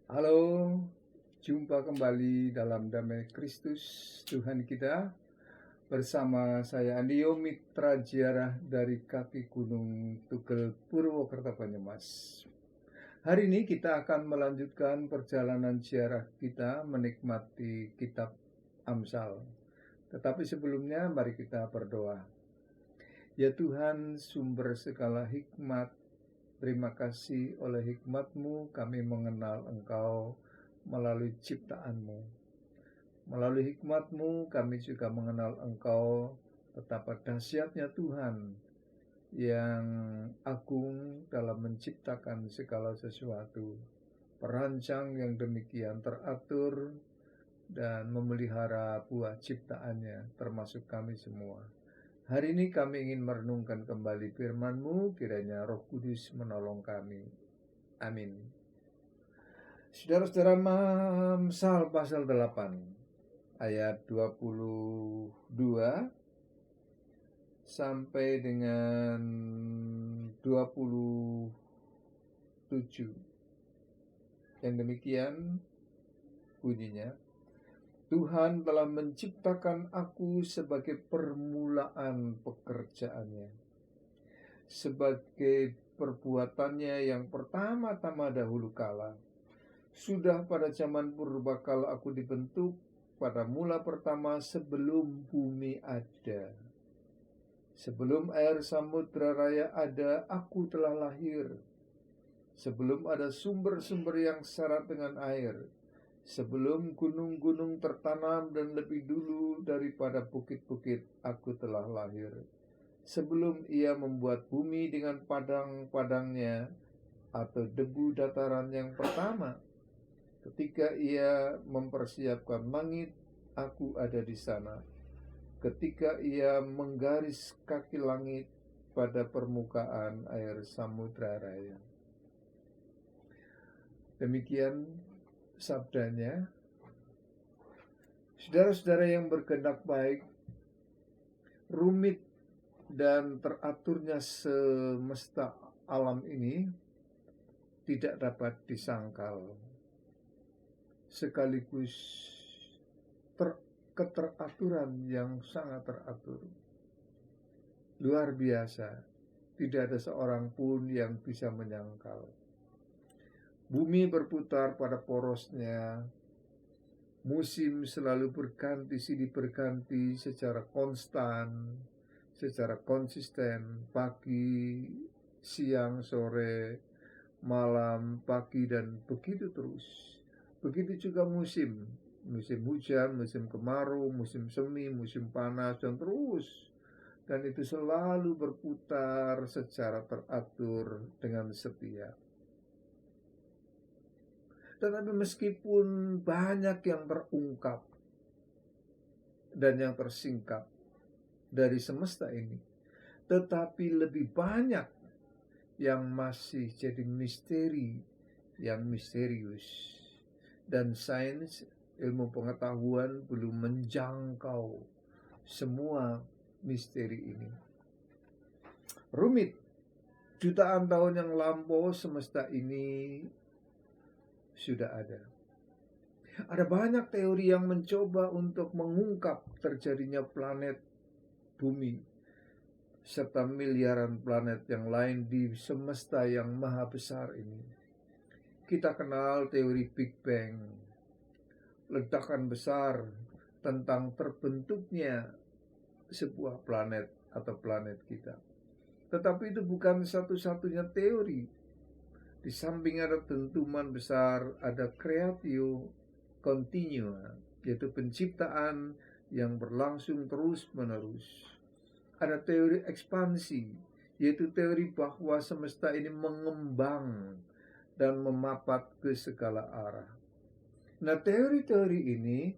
Halo, jumpa kembali dalam Damai Kristus Tuhan kita bersama saya Andio Mitra Ziarah dari kaki Gunung Tugel Purwokerto Banyumas. Hari ini kita akan melanjutkan perjalanan ziarah kita menikmati kitab Amsal. Tetapi sebelumnya mari kita berdoa. Ya Tuhan, sumber segala hikmat, terima kasih oleh hikmat-Mu kami mengenal Engkau melalui ciptaan-Mu. Melalui hikmat-Mu kami juga mengenal Engkau, betapa dahsyatnya Tuhan yang agung dalam menciptakan segala sesuatu. Perancang yang demikian teratur dan memelihara buah ciptaannya, termasuk kami semua. Hari ini kami ingin merenungkan kembali firman-Mu, kiranya Roh Kudus menolong kami. Amin. Saudara-saudara, Amsal pasal 8 ayat 22 sampai dengan 27. Yang demikian bunyinya, Tuhan telah menciptakan aku sebagai permulaan pekerjaannya, sebagai perbuatannya yang pertama-tama dahulu kala. Sudah pada zaman purbakala aku dibentuk, pada mula pertama sebelum bumi ada. Sebelum air samudra raya ada, aku telah lahir. Sebelum ada sumber-sumber yang syarat dengan air, sebelum gunung-gunung tertanam dan lebih dulu daripada bukit-bukit, aku telah lahir. Sebelum ia membuat bumi dengan padang-padangnya atau debu dataran yang pertama, ketika ia mempersiapkan langit, aku ada di sana. Ketika ia menggaris kaki langit pada permukaan air samudra raya. Demikian sabdanya. Saudara-saudara yang berkehendak baik, rumit dan teraturnya semesta alam ini tidak dapat disangkal, sekaligus keteraturan yang sangat teratur, luar biasa. Tidak ada seorang pun yang bisa menyangkal. Bumi berputar pada porosnya, musim selalu berganti silih berganti secara konstan, secara konsisten, pagi, siang, sore, malam, pagi, dan begitu terus. Begitu juga musim hujan, musim kemarau, musim semi, musim panas, dan terus. Dan itu selalu berputar secara teratur dengan setia. Tetapi meskipun banyak yang terungkap dan yang tersingkap dari semesta ini, tetapi lebih banyak yang masih jadi misteri, yang misterius. Dan sains, ilmu pengetahuan belum menjangkau semua misteri ini. Rumit. Jutaan tahun yang lampau semesta ini sudah ada. Ada banyak teori yang mencoba untuk mengungkap terjadinya planet bumi serta miliaran planet yang lain di semesta yang maha besar ini. Kita kenal teori Big Bang, ledakan besar tentang terbentuknya sebuah planet atau planet kita. Tetapi itu bukan satu-satunya teori. Di samping ada dentuman besar, ada creatio continua, yaitu penciptaan yang berlangsung terus-menerus. Ada teori ekspansi, yaitu teori bahwa semesta ini mengembang dan memapat ke segala arah. Nah, teori-teori ini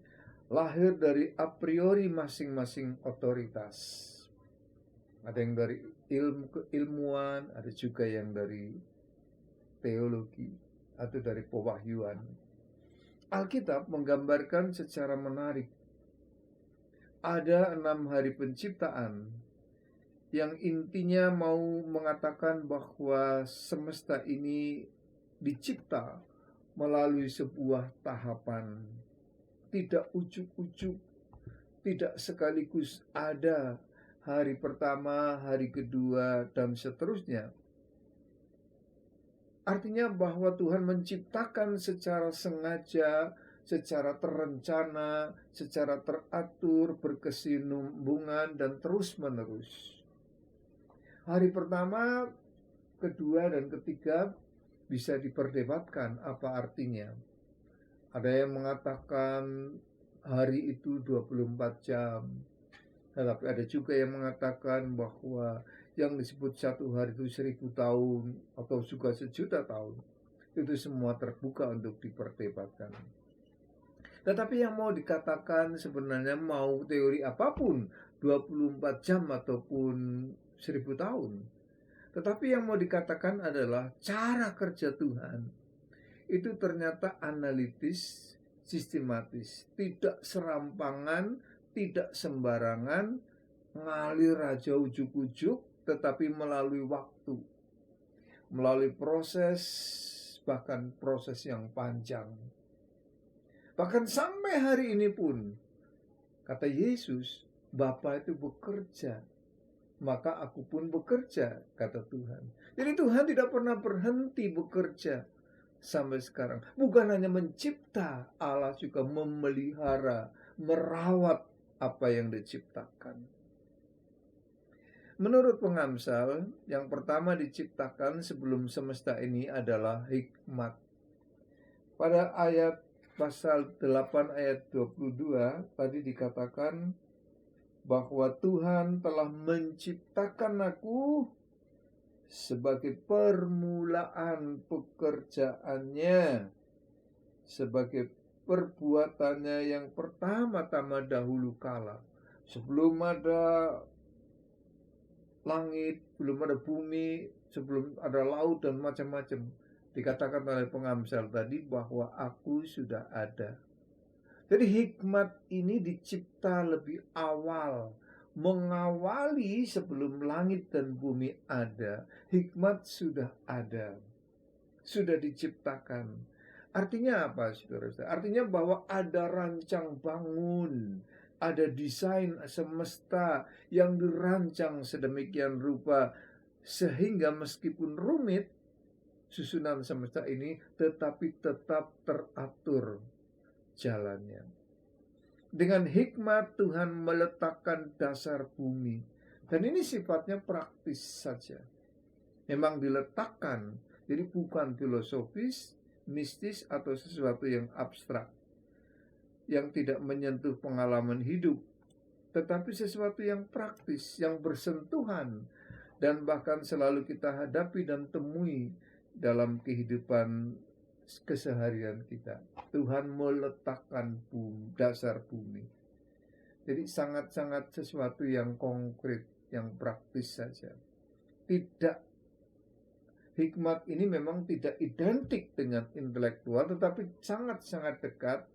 lahir dari a priori masing-masing otoritas. Ada yang dari keilmuan, ada juga yang dari teologi atau dari pewahyuan. Alkitab menggambarkan secara menarik. Ada 6 hari penciptaan yang intinya mau mengatakan bahwa semesta ini dicipta melalui sebuah tahapan, tidak ujuk-ujuk, tidak sekaligus ada hari pertama, hari kedua, dan seterusnya. Artinya bahwa Tuhan menciptakan secara sengaja, secara terencana, secara teratur, berkesinambungan, dan terus-menerus. Hari pertama, kedua, dan ketiga bisa diperdebatkan apa artinya. Ada yang mengatakan hari itu 24 jam. Tetapi ada juga yang mengatakan bahwa yang disebut satu hari itu 1000 tahun atau juga 1.000.000 tahun. Itu semua terbuka untuk diperdebatkan. Tetapi yang mau dikatakan sebenarnya mau teori apapun, 24 jam ataupun 1000 tahun. Tetapi yang mau dikatakan adalah cara kerja Tuhan itu ternyata analitis, sistematis, tidak serampangan, tidak sembarangan, ngalir aja ujuk-ujuk, tetapi melalui waktu, melalui proses, bahkan proses yang panjang. Bahkan sampai hari ini pun, kata Yesus, Bapa itu bekerja, maka aku pun bekerja, kata Tuhan. Jadi Tuhan tidak pernah berhenti bekerja sampai sekarang. Bukan hanya mencipta, Allah juga memelihara, merawat apa yang diciptakan. Menurut pengamsal, yang pertama diciptakan sebelum semesta ini adalah hikmat. Pada ayat pasal 8 ayat 22 tadi dikatakan bahwa Tuhan telah menciptakan aku sebagai permulaan pekerjaannya, sebagai perbuatannya yang pertama-tama dahulu kala. Sebelum ada langit, belum ada bumi, sebelum ada laut dan macam-macam. Dikatakan oleh pengamsal tadi bahwa aku sudah ada. Jadi hikmat ini dicipta lebih awal, mengawali sebelum langit dan bumi ada. Hikmat sudah ada, sudah diciptakan. Artinya apa, saudara-saudara? Artinya bahwa ada rancang bangun, ada desain semesta yang dirancang sedemikian rupa, sehingga meskipun rumit susunan semesta ini, tetapi tetap teratur jalannya. Dengan hikmat Tuhan meletakkan dasar bumi. Dan ini sifatnya praktis saja. Memang diletakkan, jadi bukan filosofis, mistis, atau sesuatu yang abstrak, yang tidak menyentuh pengalaman hidup, tetapi sesuatu yang praktis, yang bersentuhan, dan bahkan selalu kita hadapi dan temui dalam kehidupan keseharian kita. Tuhan meletakkan dasar bumi. Jadi sangat-sangat sesuatu yang konkret, yang praktis saja. Hikmat ini memang tidak identik dengan intelektual, tetapi sangat-sangat dekat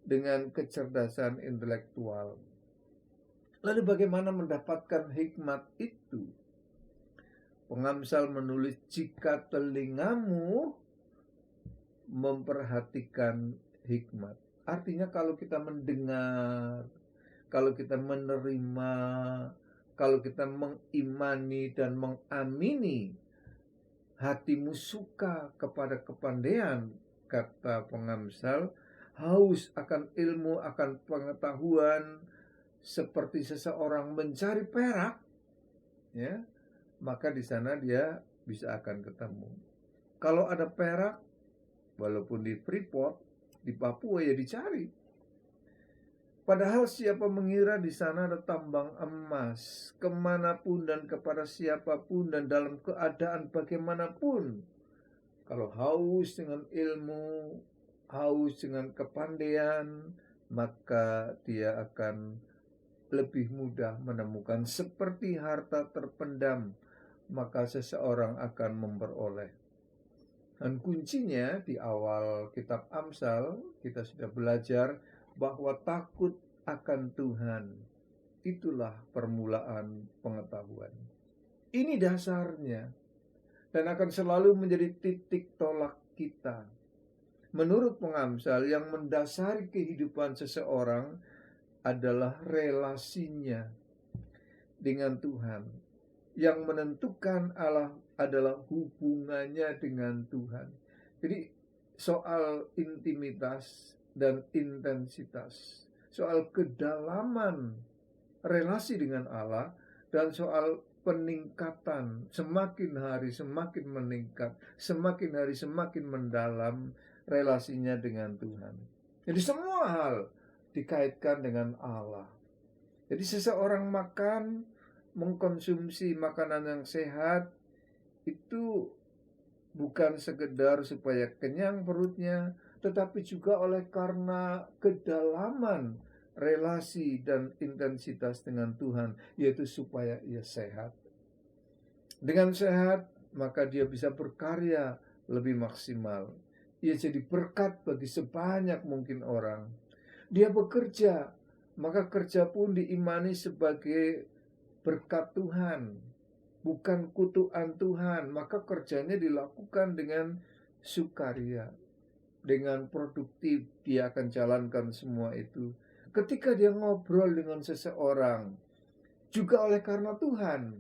dengan kecerdasan intelektual. Lalu bagaimana mendapatkan hikmat itu? Pengamsal menulis, jika telingamu memperhatikan hikmat. Artinya kalau kita mendengar, kalau kita menerima, kalau kita mengimani dan mengamini, hatimu suka kepada kepandaian, kata pengamsal, haus akan ilmu, akan pengetahuan, seperti seseorang mencari perak, ya, maka di sana dia bisa akan ketemu. Kalau ada perak, walaupun di Freeport, di Papua ya dicari. Padahal siapa mengira di sana ada tambang emas, kemanapun dan kepada siapapun dan dalam keadaan bagaimanapun. Kalau haus dengan ilmu, haus dengan kepandaian, maka dia akan lebih mudah menemukan. Seperti harta terpendam, maka seseorang akan memperoleh. Dan kuncinya di awal kitab Amsal kita sudah belajar bahwa takut akan Tuhan itulah permulaan pengetahuan. Ini dasarnya dan akan selalu menjadi titik tolak kita. Menurut pengamsal, yang mendasari kehidupan seseorang adalah relasinya dengan Tuhan. Yang menentukan Allah adalah hubungannya dengan Tuhan. Jadi soal intimitas dan intensitas, soal kedalaman relasi dengan Allah, dan soal peningkatan, semakin hari semakin meningkat, semakin hari semakin mendalam relasinya dengan Tuhan. Jadi semua hal dikaitkan dengan Allah. Jadi seseorang mengkonsumsi makanan yang sehat itu bukan sekedar supaya kenyang perutnya, tetapi juga oleh karena kedalaman relasi dan intensitas dengan Tuhan, yaitu supaya ia sehat. Dengan sehat, maka dia bisa berkarya lebih maksimal. Ia jadi berkat bagi sebanyak mungkin orang. Dia bekerja, maka kerja pun diimani sebagai berkat Tuhan, bukan kutukan Tuhan. Maka kerjanya dilakukan dengan sukaria, dengan produktif. Dia akan jalankan semua itu. Ketika dia ngobrol dengan seseorang, juga oleh karena Tuhan,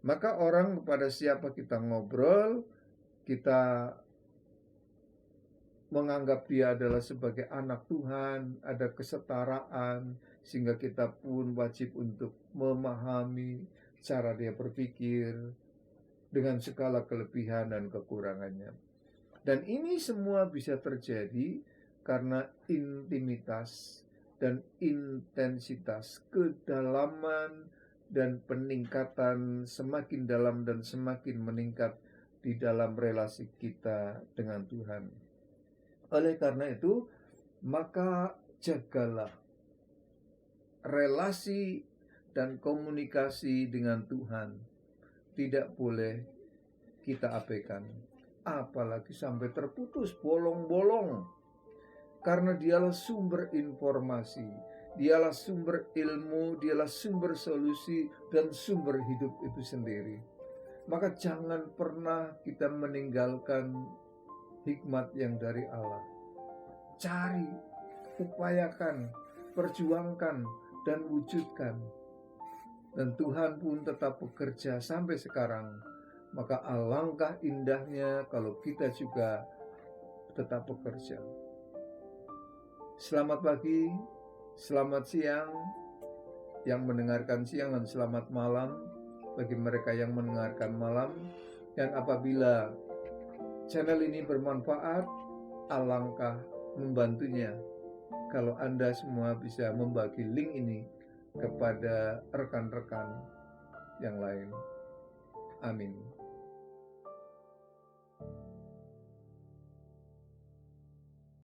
maka orang kepada siapa kita ngobrol, kita menganggap dia adalah sebagai anak Tuhan, ada kesetaraan, sehingga kita pun wajib untuk memahami cara dia berpikir dengan segala kelebihan dan kekurangannya. Dan ini semua bisa terjadi karena intimitas dan intensitas, kedalaman dan peningkatan semakin dalam dan semakin meningkat di dalam relasi kita dengan Tuhan. Oleh karena itu, maka jagalah relasi dan komunikasi dengan Tuhan. Tidak boleh kita abaikan, apalagi sampai terputus bolong-bolong. Karena dialah sumber informasi, dialah sumber ilmu, dialah sumber solusi dan sumber hidup itu sendiri. Maka jangan pernah kita meninggalkan hikmat yang dari Allah. Cari, upayakan, perjuangkan, dan wujudkan. Dan Tuhan pun tetap bekerja sampai sekarang. Maka alangkah indahnya kalau kita juga tetap bekerja. Selamat pagi, selamat siang yang mendengarkan siang, dan selamat malam bagi mereka yang mendengarkan malam. Dan apabila channel ini bermanfaat, alangkah membantunya kalau Anda semua bisa membagi link ini kepada rekan-rekan yang lain. Amin.